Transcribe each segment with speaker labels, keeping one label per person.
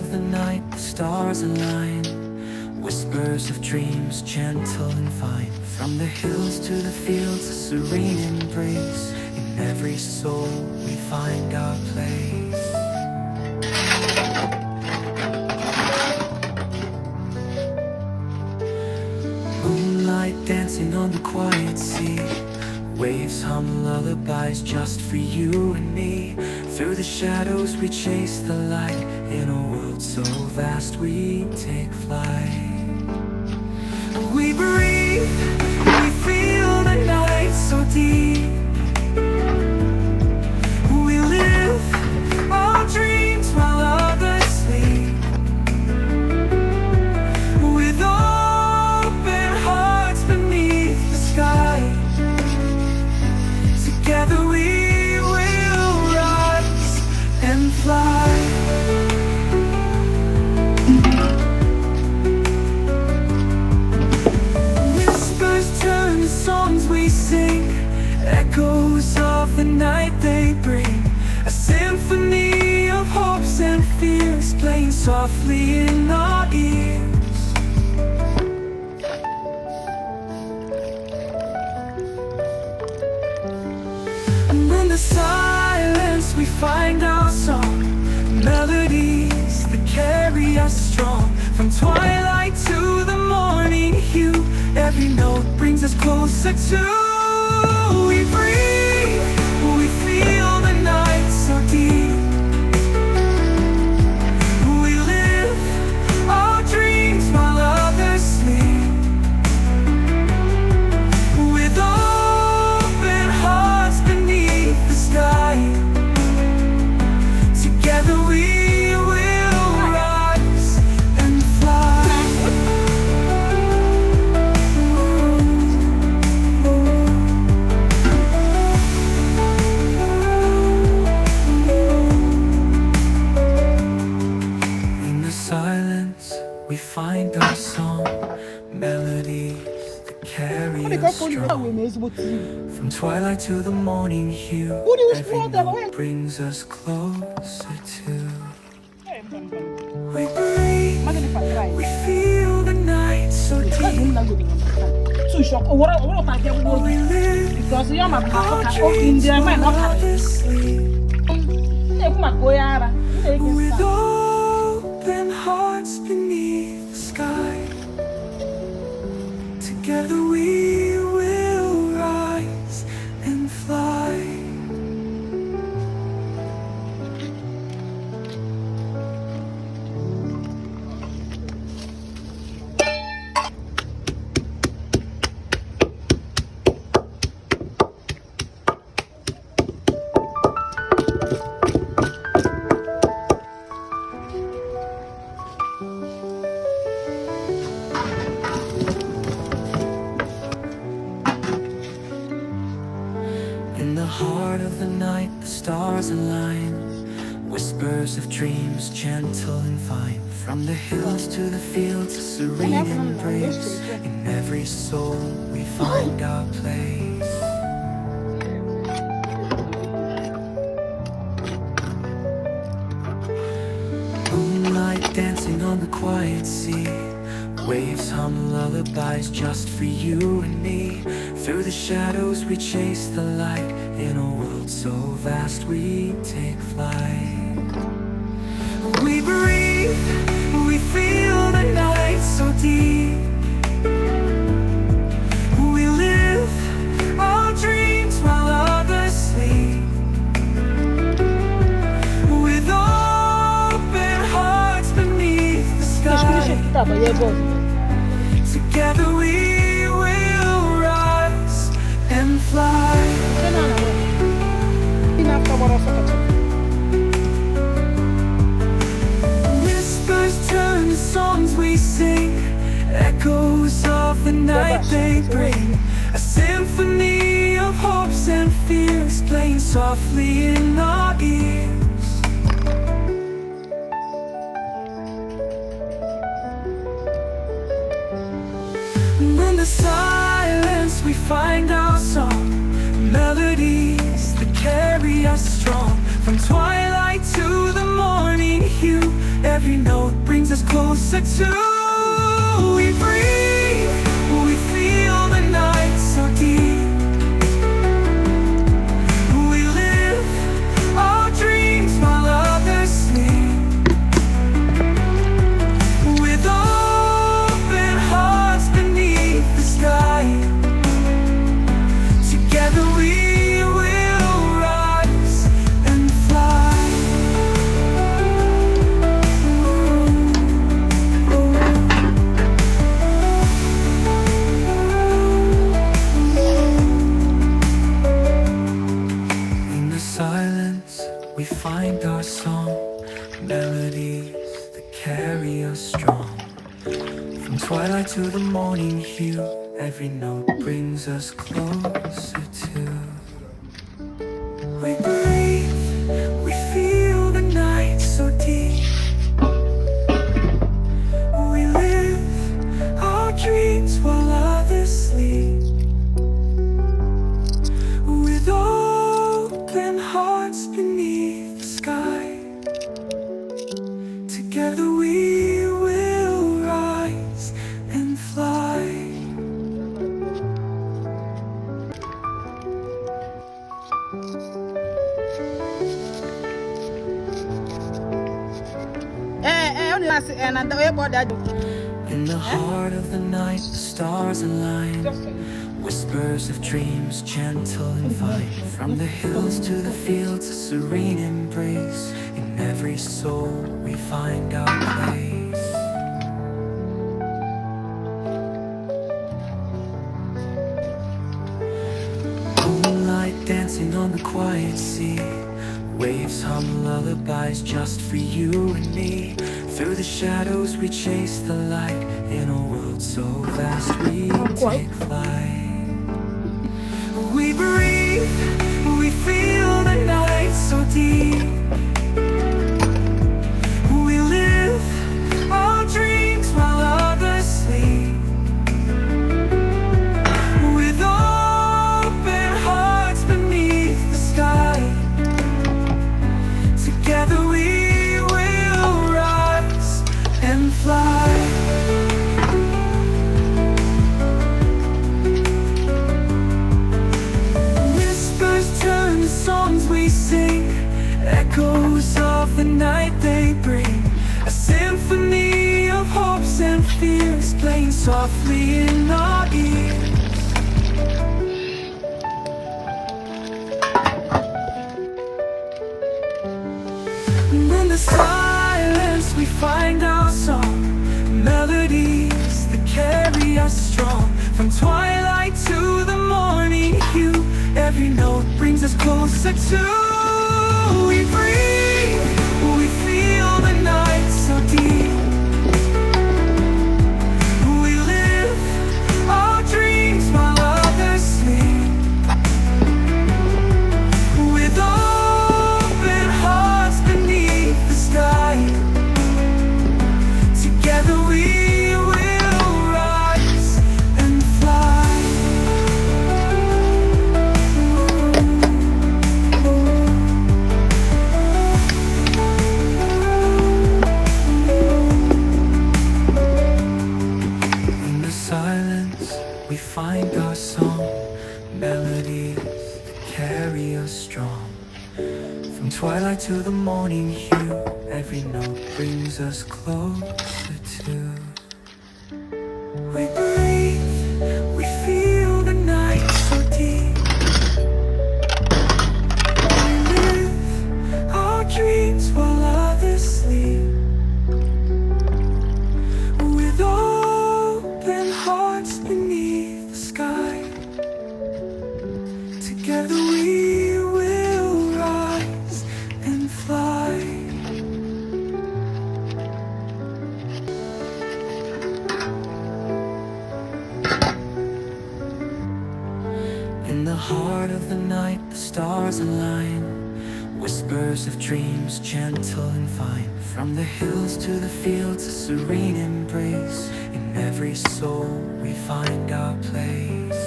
Speaker 1: of the night, the stars align. Whispers of dreams, gentle and fine. From the hills to the fields, a serene embrace. In every soul we find our place. Moonlight dancing on the quiet sea. Waves hum lullabies just for you and me. Through the shadows we chase the light. In a world so vast we take flight. We breathe, we feel the night so deep. We live our dreams while others sleep. With open hearts beneath the sky. Together we will rise and fly. Whispers turn to songs we sing. Echoes of the night they bring. A symphony of hopes and fears playing softly in our ears. And in the silence we find our song. Melodies that carry us strong. From twilight to the morning hue, every note brings us closer to. We breathe, we feel the night so deep. We live our dreams while others sleep. With open hearts beneath the sky. Together we will rise and fly. In the silence we find our song. Melodies that carry us strong. From twilight to the morning hue, every note brings us closer to. We breathe, we feel the night so deep. We live our dreams while others sleep. With open hearts beneath the sky. Together we will rise and fly. In the heart of the night, the stars align. Whispers of dreams, gentle and fine. From the hills to the fields, a serene embrace. In every soul we find our place. Moonlight dancing on the quiet sea. Waves hum lullabies just for you and me. Through the shadows we chase the light. In a world so vast we take flight. We breathe, we feel the night so deep. We live our dreams while others sleep. With open hearts beneath the sky. Together we will rise and fly. Whispers turn to songs we sing. Echoes of the night they bring. A symphony of hopes and fears playing softly in our ears. In the silence we find our song. Melodies that carry us strong. From twilight to the morning hue, every Every note brings us closer to. We breathe, we feel the night so deep. We live our dreams while others sleep. With open hearts beneath the sky, together we will rise and fly. In the silence we find our song, melodies that carry us strong. From twilight to the morning hue, every note brings us closer to. We breathe, we feel the night so deep. We live our dreams while others sleep. With open hearts beneath the sky, together we will rise and fly. In the heart of the night, the stars align. Whispers of dreams, gentle and fine. From the hills to the fields, a serene embrace. In every soul we find our place. Moonlight dancing on the quiet sea. Waves hum lullabies just for you and me. Through the shadows we chase the light. In a world so vast we take flight. We breathe, we feel the night so deep. We live our dreams while others sleep. With open hearts beneath the sky, together we will rise and fly. Whispers turn to songs we sing, echoes of the night they bring. A symphony of hopes and fears playing softly in our ears. In the silence we find our song, melodies that carry us strong. From twilight to the morning hue, every note brings us closer to. We breathe, we feel the night so deep. We live our dreams while others sleep. With open hearts beneath the sky, together we will rise and fly. In the silence we find our song, melodies that carry us strong. From twilight to the morning hue, every note brings us closer to. We breathe, we feel the night so deep. We live our dreams while others sleep. With open hearts beneath the sky, together we will rise and fly. In the heart of the night, the stars align. Whispers of dreams, gentle and fine. From the hills to the fields, a serene embrace. In every soul we find our place.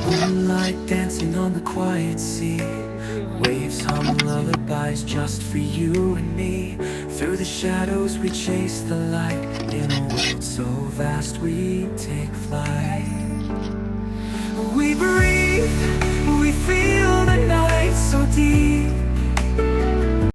Speaker 1: Moonlight dancing on the quiet sea. Waves hum lullabies just for you and me. Through the shadows we chase the light. In a world so vast we take flight. We breathe, we feel the night so deep.